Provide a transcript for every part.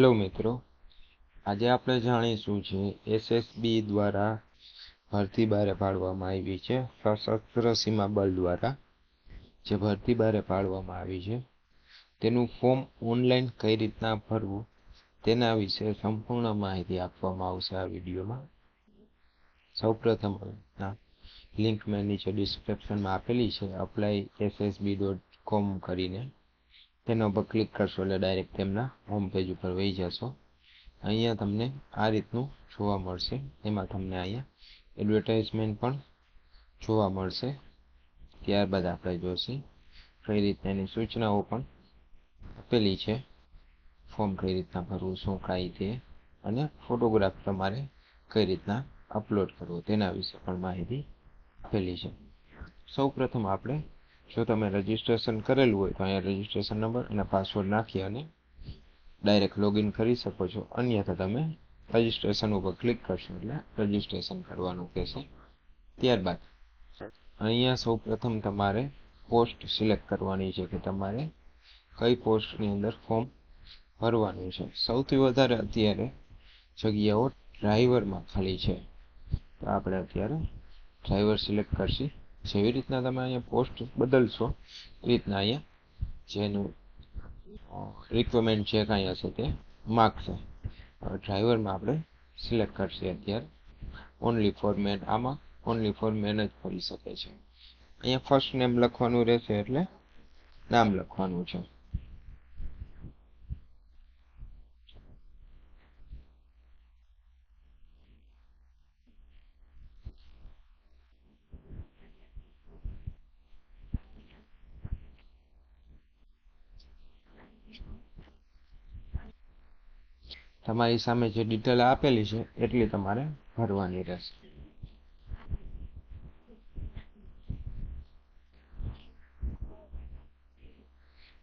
Hello મિત્રો, આજે આપણે જાણીશું છે એસએસબી દ્વારા ભરતી બહાર પાડવામાં આવી છે. સશસ્ત્ર સીમા બળ દ્વારા જે ભરતી બહાર પાડવામાં આવી છે તેનું ફોર્મ ઓનલાઈન કઈ રીતના ભરવું તેના વિશે સંપૂર્ણ માહિતી આપવામાં આવશે આ વિડીયોમાં. સૌપ્રથમ લિંક મેં નીચે ડિસ્ક્રિપ્શનમાં આપેલી છે, applyssb.com કરીને. તેના ઉપર ક્લિક કરશો એટલે ડાયરેક્ટ તેમના હોમ પેજ ઉપર વહી જશો. અહીંયા તમને આ રીતનું જોવા મળશે. એમાં તમને અહીંયા એડવર્ટાઇઝમેન્ટ પણ જોવા મળશે. ત્યારબાદ આપણે જોઈશું કઈ રીતના એની સૂચનાઓ પણ આપેલી છે. ફોર્મ કઈ રીતના ભરવું, શું કાંઈ તે, અને ફોટોગ્રાફ તમારે કઈ રીતના અપલોડ કરવો તેના વિશે પણ માહિતી આપેલી છે. સૌ પ્રથમ આપણે, જો તમે રજીસ્ટ્રેશન કરેલું હોય તો અહીંયા રજીસ્ટ્રેશન નંબર અને પાસવર્ડ નાખી અને ડાયરેક્ટ લોગિન કરી શકો છો. અન્યથા તમે રજીસ્ટ્રેશન ઉપર ક્લિક કરશો એટલે રજીસ્ટ્રેશન કરવાનું કહેશે. ત્યારબાદ અહીંયા સૌ પ્રથમ તમારે પોસ્ટ સિલેક્ટ કરવાની છે કે તમારે કઈ પોસ્ટની અંદર ફોર્મ ભરવાનું છે. સૌથી વધારે અત્યારે જગ્યાઓ ડ્રાઈવરમાં ખાલી છે, તો આપણે અત્યારે ડ્રાઈવર સિલેક્ટ કરશી. જેવી રીતના તમે અહીંયા પોસ્ટ બદલશો એ રીતના અહીંયા જેનું રિક્વાયરમેન્ટ જે કાંઈ હશે તે માગશે. ડ્રાઈવરમાં આપણે સિલેક્ટ કરશે. અત્યારે ઓનલી ફોર મેન, આમાં ઓનલી ફોર મેન જ ભરી શકે છે. અહીંયા ફર્સ્ટ નેમ લખવાનું રહેશે એટલે નામ લખવાનું છે. તમારી સામે જે ડિટેલ આપેલી છે એટલી તમારે ભરવાની રહેશે.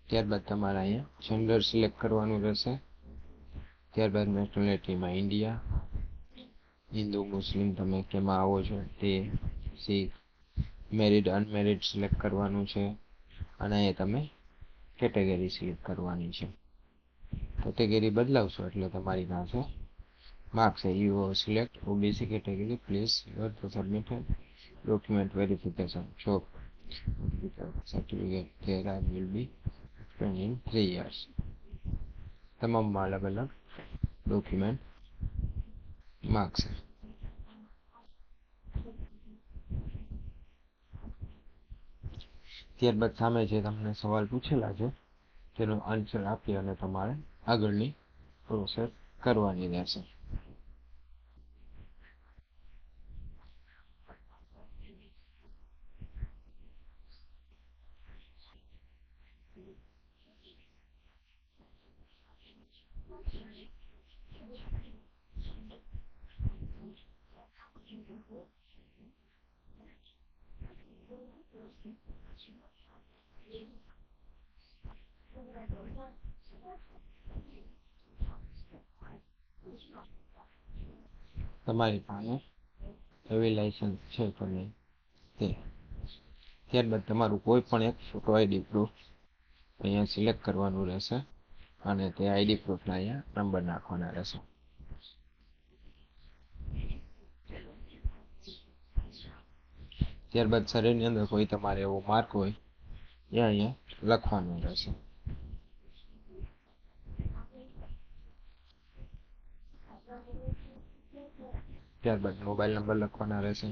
ત્યારબાદ તમારે અહીંયા જેન્ડર સિલેક્ટ કરવાનું રહેશે. ત્યારબાદ નેશનાલિટીમાં ઇન્ડિયા, હિન્દુ, મુસ્લિમ, તમે કેમાં આવો છો તે, શીખ, મેરિડ, અનમેરિડ સિલેક્ટ કરવાનું છે. અને અહીંયા તમે કેટેગરી સિલેક્ટ કરવાની છે. કેટેગરી બદલાવશો એટલે તમારી પાસે માગશે you select OBC category, please your submitted document verification job certificate there will be expired in 3 years. તમામમાં અલગ અલગ ડોક્યુમેન્ટ માગશે. ત્યારબાદ સામે જે તમને સવાલ પૂછેલા છે તેનો આન્સર આપી અને તમારે આગળની પ્રોસેસ કરવાની રહેશે. તમારી પાસે એવી લાયસન્સ છે કે નહીં તે. ત્યારબાદ તમારું કોઈ પણ એક ફોટો આઈડી પ્રૂફ અહીંયા સિલેક્ટ કરવાનું રહેશે અને તે આઈડી પ્રૂફના અહીંયા નંબર નાખવાના રહેશે. ત્યારબાદ શરીરની અંદર કોઈ તમારે એવો માર્ક હોય એ અહીંયા લખવાનું રહેશે. ત્યારબાદ મોબાઈલ નંબર લખવાના રહેશે.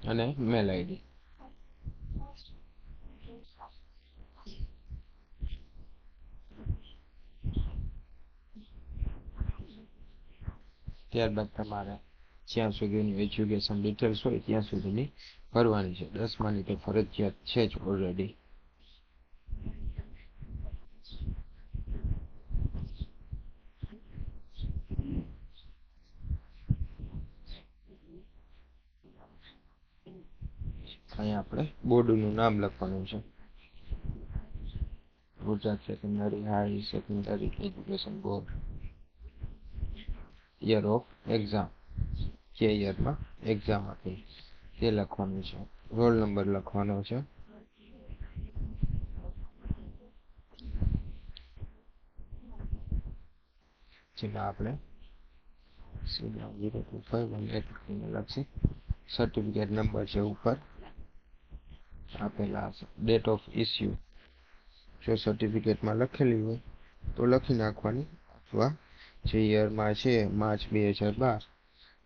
અને મેલ આઈડી. ત્યારબાદ તમારે જ્યાં સુધીની એજ્યુકેશન ડિટેલ્સ હોય ત્યાં સુધીની ભરવાની છે. 10માની તો ફરજિયાત છે જ ઓલરેડી. અહીંયા આપણે બોર્ડનું નામ લખવાનું છે. Gujarat secondary high secondary education board. Year of exam, જે યરમાં એક્ઝામ આપી તે લખવાનું છે. રોલ નંબર લખવાનો છે. જેમાં આપણે 02518 લખી સર્ટિફિકેટ નંબર છે ઉપર આપેલા ડેટ ઓફ ઇસ્યુ જો સર્ટિફિકેટમાં લખેલી હોય તો લખી નાખવાની અથવા જે યરમાં છે માર્ચ 2012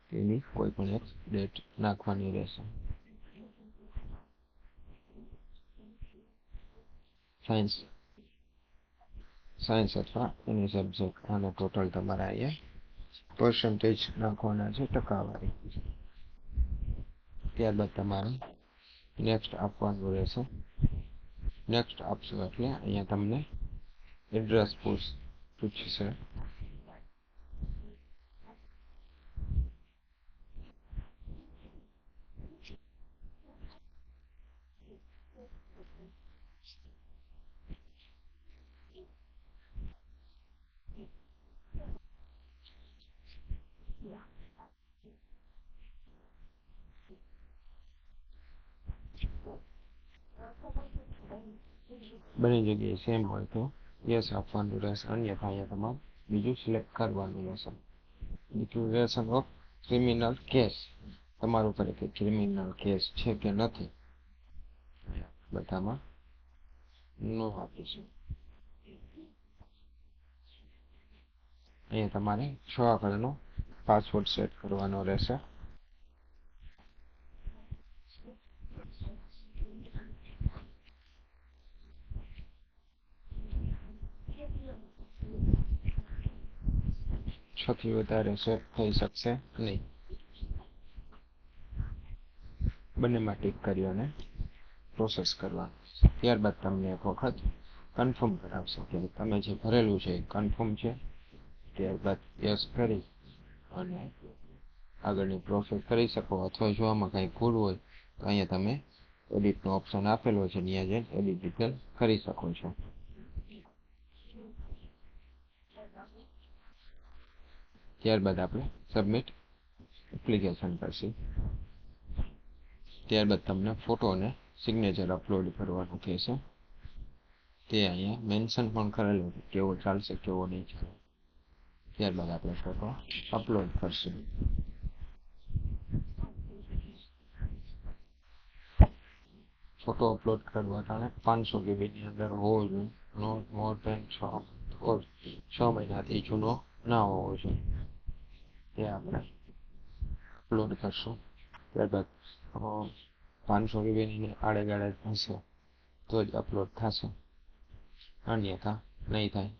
તેની કોઈ પણ એક ડેટ નાખવાની રહેશે. સાયન્સ અથવા એની સબ્જેક્ટ અને ટોટલ તમારા અહીંયા પર્સન્ટેજ નાખવાના છે, ટકાવારી. ત્યારબાદ તમારે નેક્સ્ટ આપવાનું રહેશે. નેક્સ્ટ આપશો એટલે અહીંયા તમને એડ્રેસ પૂછશે. બની જગ્યાએ સેમ હોય તો યસ આપવાનું રહેશે, અન્યથા અહીંયા તમારે બીજું સિલેક્ટ કરવાનું રહેશે. ડિક્લેરેશન ઓફ ક્રિમિનલ કેસ, તમારું ઉપર કે ક્રિમિનલ કેસ છે કે નથી બધામાં નો આપીશું. અહીંયા તમારે 6 આંકડાનો પાસવર્ડ સેટ કરવાનો રહેશે. છથી વધારે સેટ થઈ શકશે નહીં. બંનેમાં ટીક કરી અને પ્રોસેસ કરવાનું. ત્યારબાદ તમને એક વખત કન્ફર્મ કરાવશે કે તમે જે ભરેલું છે એ કન્ફર્મ છે. ત્યારબાદ યસ કરી અને આગળની પ્રોસેસ કરી શકો, અથવા જો આમાં કંઈ ભૂલ હોય તો અહીંયા તમે એડિટનો ઓપ્શન આપેલો છે, ત્યાં જઈને એડિટ ડિટેલ કરી શકો છો. ત્યારબાદ આપણે સબમિટ એપ્લિકેશન કરશું. ત્યારબાદ તમને ફોટો અને સિગ્નેચર અપલોડ કરવાનું કહેશે. તે અહીંયા મેન્શન પણ કરેલું છે કેવો ચાલશે કેવો નહીં ચાલે. ત્યારબાદ આપણે ફોટો અપલોડ કરશું. ફોટો અપલોડ કરવા ટાણે 500 GB ની અંદર હોવો જોઈએ, નોટ મોર ધેન 6 મહિનાથી જૂનો ના હોવો જોઈએ. તે આપણે અપલોડ કરશું. ત્યારબાદ 500 GB ની આડેગાળે હશે તો જ અપલોડ થશે, અન્યથા નહીં થાય.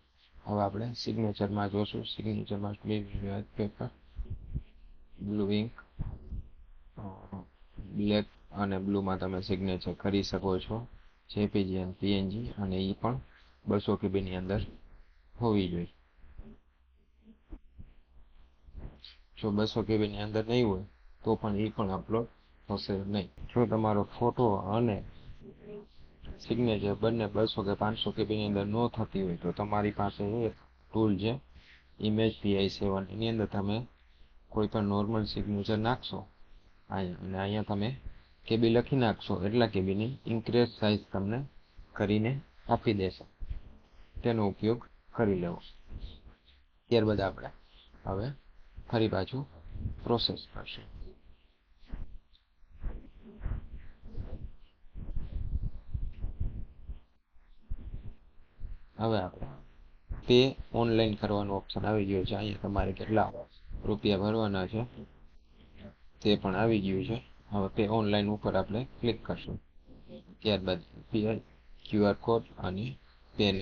હવે આપણે સિગ્નેચરમાં જોશું. સિગ્નેચરમાં પેપર, બ્લુ ઇંક, બ્લેક અને બ્લુમાં તમે સિગ્નેચર કરી શકો છો. જેપીજી અને પીએનજી, અને એ પણ 200 KB ની અંદર હોવી જોઈએ. જો 200 KB ની અંદર નહીં હોય તો પણ એ પણ અપલોડ થશે નહીં. જો તમારો ફોટો અને સિગ્નેચર બંને 200 કે 500 KB ની અંદર ન થતી હોય તો તમારી પાસે એક ટૂલ છે ઇમેજ PI7, એની અંદર તમે કોઈ પણ નોર્મલ સિગ્નેચર નાખશો અને અહીંયા તમે KB લખી નાખશો, એટલા KB ની ઇન્ક્રીઝ સાઇઝ તમને કરીને આપી દેશે. તેનો ઉપયોગ કરી લેવો. ત્યારબાદ આપણે હવે ફરી પાછું પ્રોસેસ કરશું. હવે આપણે પે ઓનલાઈન કરવાનો ઓપ્શન આવી ગયો છે. અહીંયા તમારે કેટલા રૂપિયા ભરવાના છે તે પણ આવી ગયું છે. હવે પે ઓનલાઈન ઉપર આપણે ક્લિક કરશું. ત્યારબાદ QR કોડ અને પેન